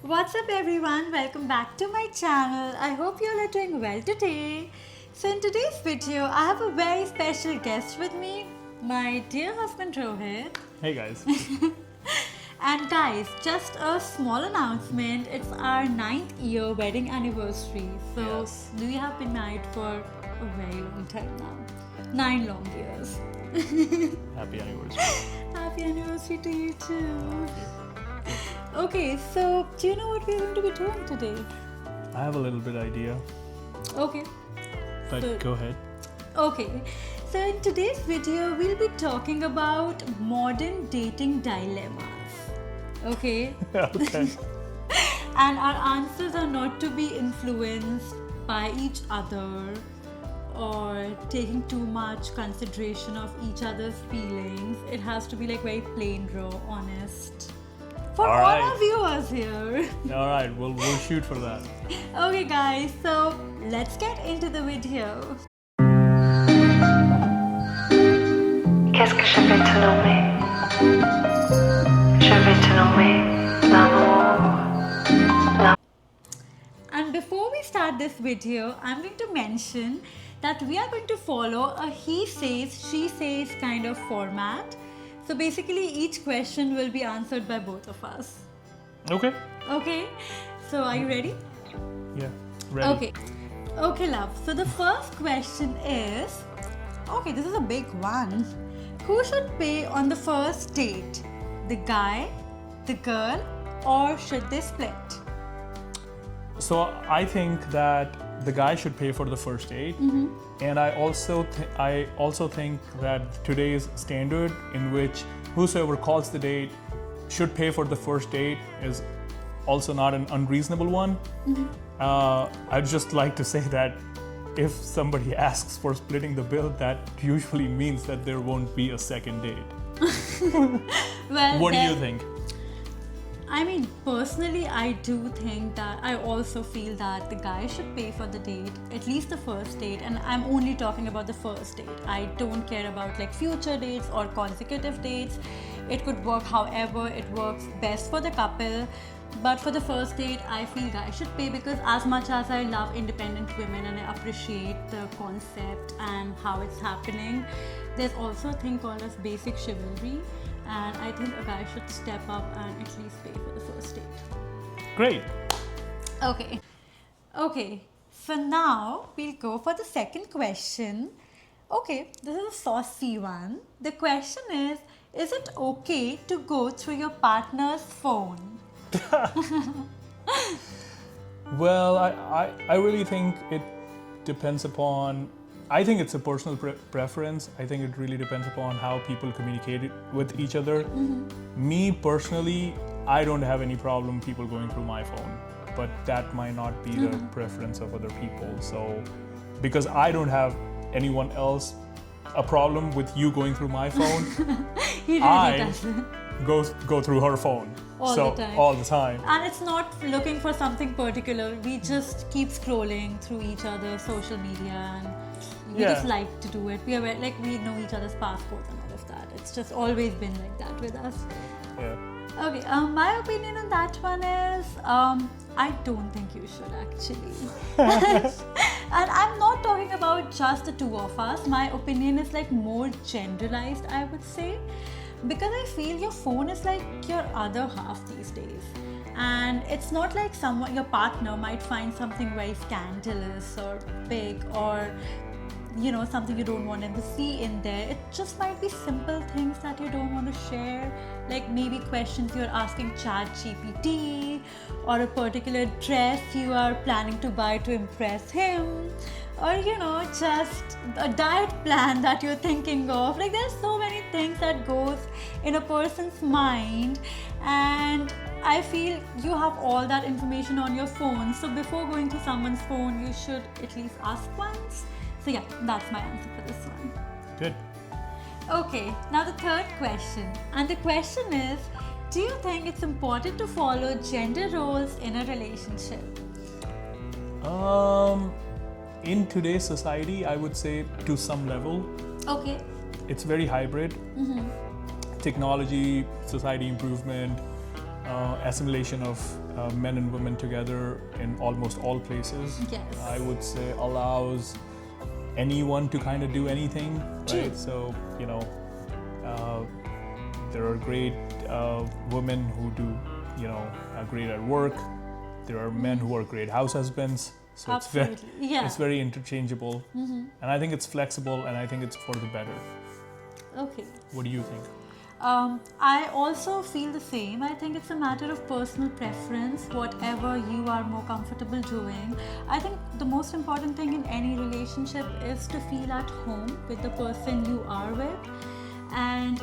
What's up everyone? Welcome back to my channel. I hope you all are doing well today. So in today's video, I have a very special guest with me, my dear husband Rohit. Hey guys. And guys, just a small announcement. It's our 9th year wedding anniversary. So Yes. we have been married for a very long time now. 9 long years. Happy anniversary. Happy anniversary to you too. Okay, so do you know what we're going to be doing today? I have a little bit idea, Okay. but So- go ahead. Okay, so in today's video, we'll be talking about modern dating dilemmas. Okay, Okay. and our answers are not to be influenced by each other or taking too much consideration of each other's feelings. It has to be like very plain, raw, honest. For all Alright. our viewers here. All right, we'll shoot for that. Okay, guys, so let's get into the video. Qu'est-ce que je vais te nommer? Je vais te nommer l'amour. And before we start this video, I'm going to mention that we are going to follow a he says, she says kind of format. So basically, each question will be answered by both of us. Okay. Okay? So are you ready? Yeah. Ready. Okay. Okay, love. So the first question is, okay, this is a big one. Who should pay on the first date? The guy, the girl, or should they split? So I think that the guy should pay for the first date, and I also think that today's standard in which whosoever calls the date should pay for the first date is also not an unreasonable one. I'd just like to say that if somebody asks for splitting the bill, that usually means that there won't be a second date. Well, What do you then- think? I mean, personally, I do think that I also feel that the guy should pay for the date, at least the first date, and I'm only talking about the first date. I don't care about like future dates or consecutive dates. It could work however it works best for the couple. But for the first date, I feel guys should pay because as much as I love independent women and I appreciate the concept and how it's happening, there's also a thing called as basic chivalry. And I think a guy should step up and at least pay for the first date. Great. Okay. Okay. So now we'll go for the second question. Okay, this is a saucy one. The question is it okay to go through your partner's phone? Well, I really think it depends upon. I think it's a personal preference. I think it really depends upon how people communicate it with each other. Me personally, I don't have any problem people going through my phone, but that might not be the preference of other people. So, because I don't have anyone else a problem with you going through my phone, He really I doesn't. go through her phone. All so the time. all the time. And it's not looking for something particular. We just keep scrolling through each other's social media and we Yeah. just like to do it. We are like we know each other's passports and all of that. It's just always been like that with us. Yeah. Okay, my opinion on that one is I don't think you should actually. And I'm not talking about just the two of us. My opinion is like more generalized, I would say. Because I feel your phone is like your other half these days. And it's not like someone, your partner might find something very scandalous or big or something you don't want them to see in there. It just might be simple things that you don't want to share, like maybe questions you're asking ChatGPT or a particular dress you are planning to buy to impress him, or just a diet plan that you're thinking of. Like there's so many things that goes in a person's mind, and I feel you have all that information on your phone. So before going to someone's phone, you should at least ask once. So yeah, that's my answer for this one. Good. Okay, now the third question. And the question is, do you think it's important to follow gender roles in a relationship? In today's society, I would say to some level, Okay. it's very hybrid. Technology, society improvement, assimilation of men and women together in almost all places. Yes. I would say allows anyone to kind of do anything, True. right? So, there are great women who do, are great at work. There are men who are great house husbands. So Absolutely. Yeah. it's very interchangeable. And I think it's flexible, and I think it's for the better. Okay. What do you think? I also feel the same. I think it's a matter of personal preference, whatever you are more comfortable doing. I think the most important thing in any relationship is to feel at home with the person you are with. And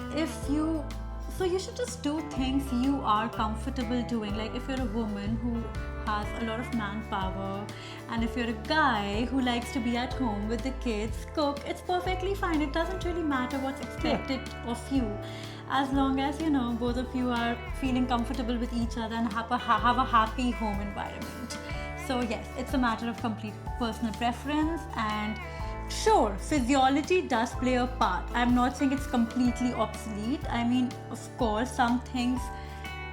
so you should just do things you are comfortable doing. Like if you're a woman who has a lot of manpower, and if you're a guy who likes to be at home with the kids, cook, it's perfectly fine. It doesn't really matter what's expected of you, as long as both of you are feeling comfortable with each other and have a happy home environment. So yes, it's a matter of complete personal preference. And sure, physiology does play a part. I'm not saying it's completely obsolete. I mean, of course, some things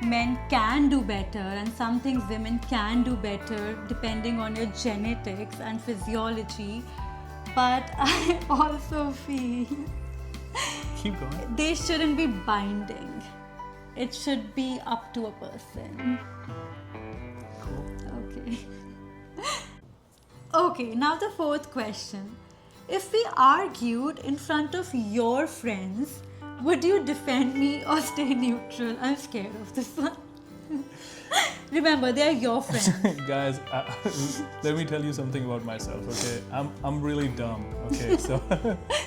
men can do better and some things women can do better depending on your genetics and physiology. But I also feel Keep going. they shouldn't be binding. It should be up to a person. Okay. Okay, now the fourth question. If we argued in front of your friends, would you defend me or stay neutral? I'm scared of this one. Remember, they are your friends. Guys, let me tell you something about myself, okay? I'm really dumb, okay? So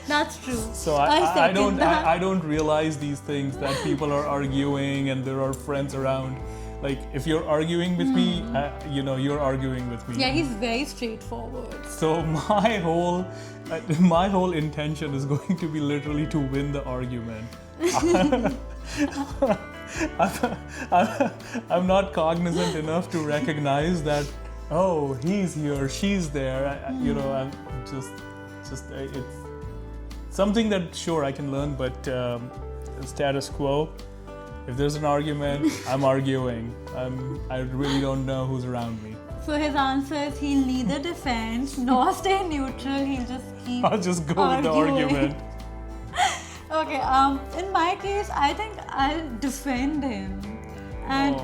That's true. so I second that. I don't realize these things, that people are arguing and there are friends around. Like if you're arguing with me, you're arguing with me. Yeah, he's very straightforward. So my whole intention is going to be literally to win the argument. I'm not cognizant enough to recognize that, oh, he's here, she's there. I'm just it's something that sure I can learn, but status quo. If there's an argument, I'm arguing. I really don't know who's around me. So his answer is he'll neither defend nor stay neutral. He'll just keep I'll just go with the arguing. argument. Okay, in my case, I think I'll defend him. And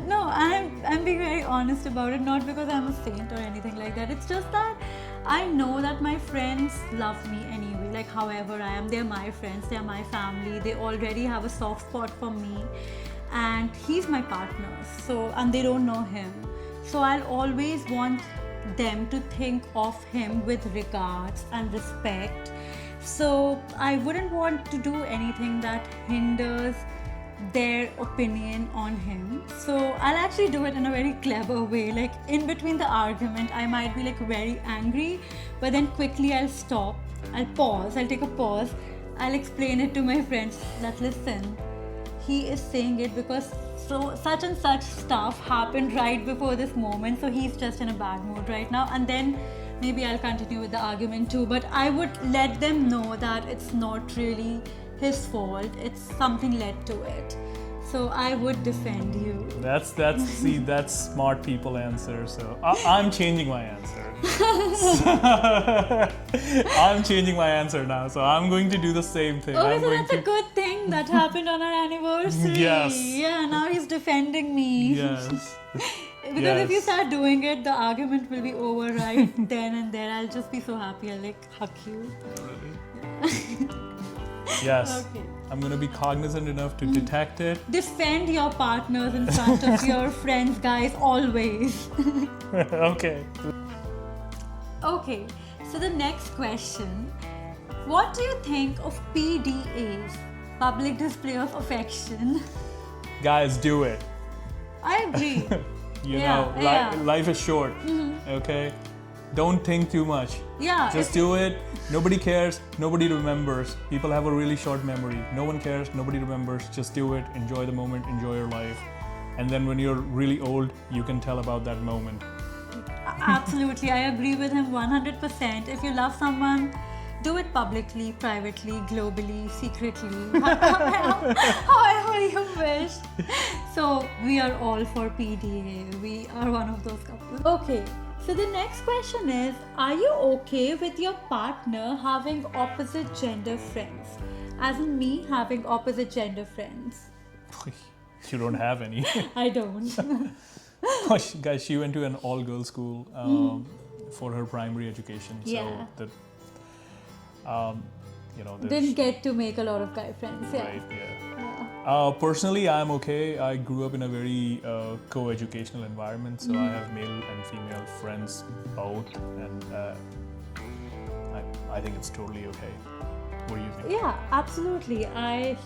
no, I'm being very honest about it, not because I'm a saint or anything like that. It's just that I know that my friends love me anyway, like however I am. They're my friends, they're my family, they already have a soft spot for me. And he's my partner, and they don't know him. So I'll always want them to think of him with regards and respect. So I wouldn't want to do anything that hinders their opinion on him. So I'll actually do it in a very clever way. Like in between the argument, I might be like very angry, but then quickly I'll stop, I'll pause, I'll take a pause, I'll explain it to my friends that listen, he is saying it because such and such stuff happened right before this moment, so he's just in a bad mood right now. And then maybe I'll continue with the argument too, but I would let them know that it's not really his fault, it's something led to it. So I would defend you. That's smart people answer. So I'm changing my answer. I'm changing my answer now. So I'm going to do the same thing. Oh, so that's a good thing that happened on our anniversary. Yes. Yeah, now he's defending me. Yes. Because if you start doing it, the argument will be over right then and there. I'll just be so happy. I'll like hug you. Yes. Okay. I'm going to be cognizant enough to detect it. Defend your partners in front of your friends, guys, always. Okay. Okay, so the next question. What do you think of PDAs? Public display of affection. Guys, do it. I agree. Life is short. Okay? Don't think too much. Yeah. Just do it. Nobody cares. Nobody remembers. People have a really short memory. No one cares. Nobody remembers. Just do it. Enjoy the moment. Enjoy your life. And then when you're really old, you can tell about that moment. Absolutely. I agree with him 100%. If you love someone, Do it publicly, privately, globally, secretly, however you wish. So we are all for PDA. We are one of those couples. Okay, so the next question is, are you okay with your partner having opposite gender friends? As in me having opposite gender friends. You don't have any. I don't. Guys, she went to an all-girls school for her primary education. Yeah. So there's Didn't get to make a lot of guy friends. Yeah. right, yeah. Personally, I'm okay. I grew up in a very co-educational environment, so I have male and female friends both, and I think it's totally okay. What do you think? Yeah, absolutely.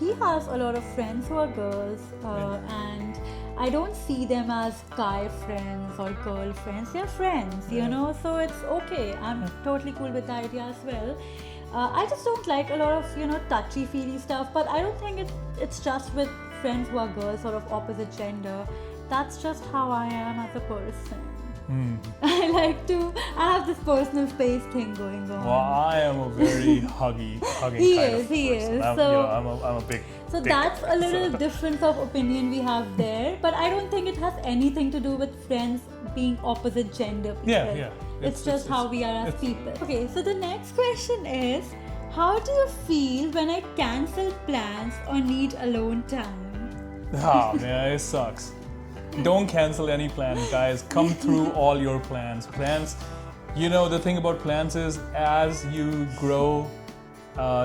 He has a lot of friends who are girls, and I don't see them as guy friends or girl friends. They're friends, you know, so it's okay. I'm totally cool with the idea as well. I just don't like a lot of, touchy-feely stuff, but I don't think it's just with friends who are girls or of opposite gender. That's just how I am as a person. I have this personal space thing going on. Well, I am a very hugging He kind is, of he person. is. I'm a big. So dick that's guy, a little so. difference of opinion we have there, but I don't think it has anything to do with friends being opposite gender people. Yeah. It's just how we are as people. Okay, so the next question is, how do you feel when I cancel plans or need alone time? Man, it sucks. Don't cancel any plans, guys. Come through all your plans. Plans, the thing about plans is as you grow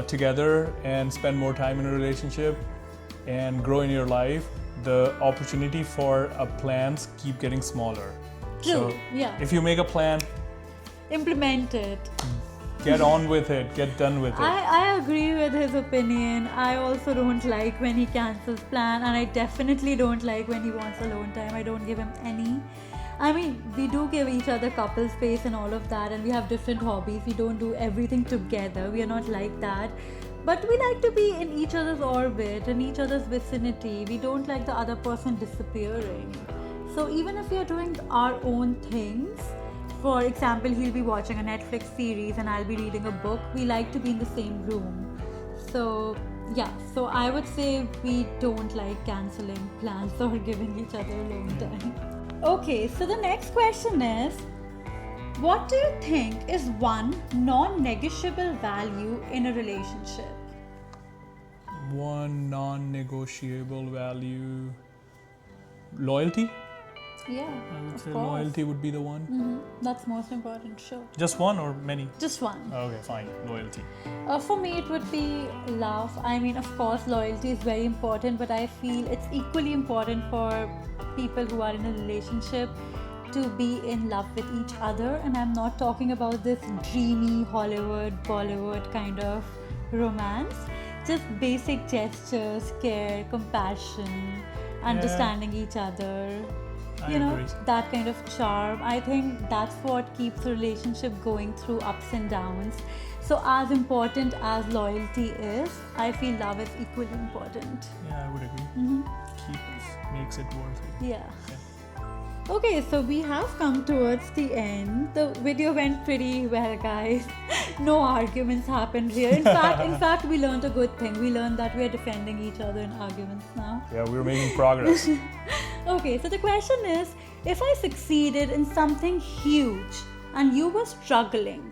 together and spend more time in a relationship and grow in your life, the opportunity for plans keep getting smaller. True, So yeah. if you make a plan, Implement it. get on with it, get done with it. I agree with his opinion. I also don't like when he cancels plan, and I definitely don't like when he wants alone time. I don't give him any. I mean, we do give each other couple space and all of that, and we have different hobbies. We don't do everything together. We are not like that. But we like to be in each other's orbit, in each other's vicinity. We don't like the other person disappearing. So even if we are doing our own things, for example, he'll be watching a Netflix series and I'll be reading a book, we like to be in the same room. So yeah, so I would say we don't like cancelling plans or giving each other alone time. Okay, so the next question is, what do you think is one non-negotiable value in a relationship? One non-negotiable value, loyalty. Yeah, I would of say course. loyalty would be the one. That's most important, sure. Just one or many? Just one. Okay, fine. Loyalty. For me, it would be love. I mean, of course, loyalty is very important, but I feel it's equally important for people who are in a relationship to be in love with each other. And I'm not talking about this dreamy Hollywood, Bollywood kind of romance. Just basic gestures, care, compassion, understanding each other. I agree. That kind of charm. I think that's what keeps a relationship going through ups and downs. So as important as loyalty is, I feel love is equally important. Yeah, I would agree. Makes it worth it. Yeah. Okay, so we have come towards the end. The video went pretty well, guys. No arguments happened here. In fact, we learned a good thing. We learned that we are defending each other in arguments now. Yeah, we're making progress. Okay, so the question is, if I succeeded in something huge and you were struggling,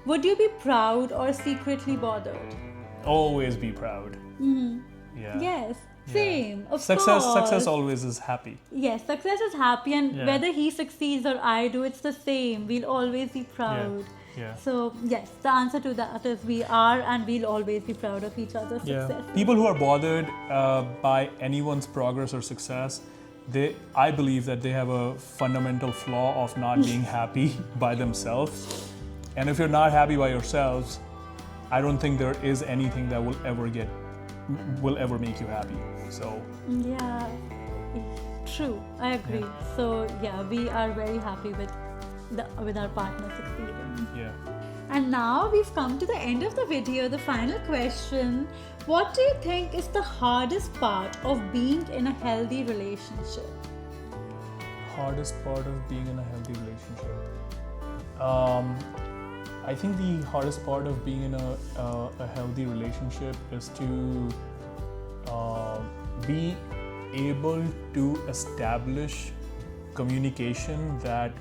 would you be proud or secretly bothered? Always be proud. Yeah. Yes, Yeah. same. Of Success course. always is happy. Yes, success is happy, and Yeah. whether he succeeds or I do, it's the same. We'll always be proud. Yeah. So yes, the answer to that is we are, and we'll always be proud of each other's Yeah. success. People who are bothered by anyone's progress or success, I believe that they have a fundamental flaw of not being happy by themselves. And if you're not happy by yourselves, I don't think there is anything that will ever make you happy. So Yeah, true. I agree. Yeah. So yeah, we are very happy with our partner succeeding. yeah. And now we've come to the end of the video. The final question: what do you think is the hardest part of being in a healthy relationship? Hardest part of being in a healthy relationship. I think the hardest part of being in a healthy relationship is to be able to establish communication that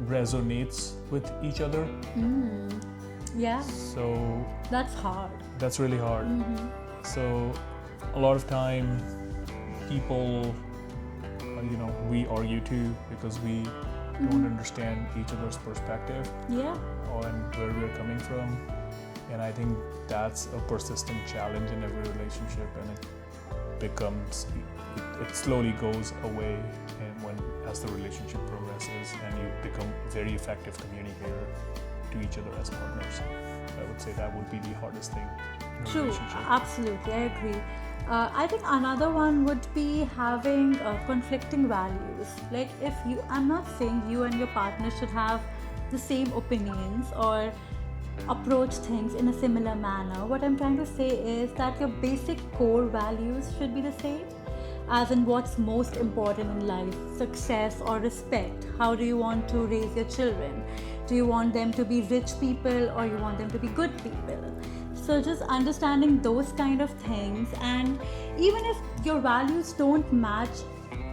resonates with each other. Yeah, So that's hard. that's really hard. So a lot of time people, we argue too because we don't understand each other's perspective Yeah. and where we're coming from. And I think that's a persistent challenge in every relationship, and it slowly goes away, and as the relationship progresses and you become a very effective communicator to each other as partners. I would say that would be the hardest thing in a True, relationship. absolutely, I agree. I think another one would be having conflicting values. Like, I'm not saying you and your partner should have the same opinions or approach things in a similar manner. What I'm trying to say is that your basic core values should be the same, as in what's most important in life, success or respect. How do you want to raise your children? Do you want them to be rich people or you want them to be good people? So just understanding those kind of things, and even if your values don't match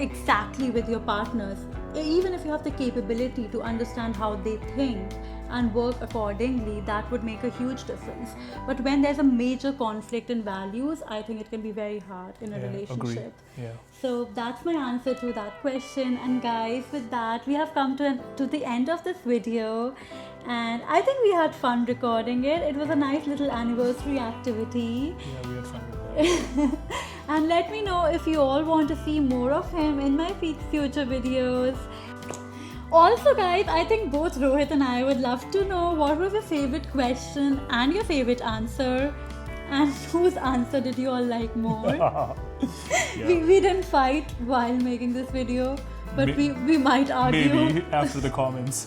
exactly with your partner's, even if you have the capability to understand how they think and work accordingly, that would make a huge difference. But when there's a major conflict in values, I think it can be very hard in a relationship. Agree. Yeah. So that's my answer to that question. And guys, with that, we have come to the end of this video. And I think we had fun recording it. It was a nice little anniversary activity. Yeah, we had fun with that. And let me know if you all want to see more of him in my future videos. Also guys, I think both Rohit and I would love to know what was your favorite question and your favorite answer, and whose answer did you all like more. Yeah. We didn't fight while making this video, but we might argue. Maybe after the comments.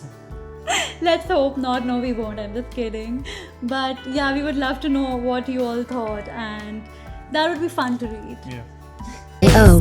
Let's hope not. No, we won't. I'm just kidding. But yeah, we would love to know what you all thought, and that would be fun to read. Yeah. Oh.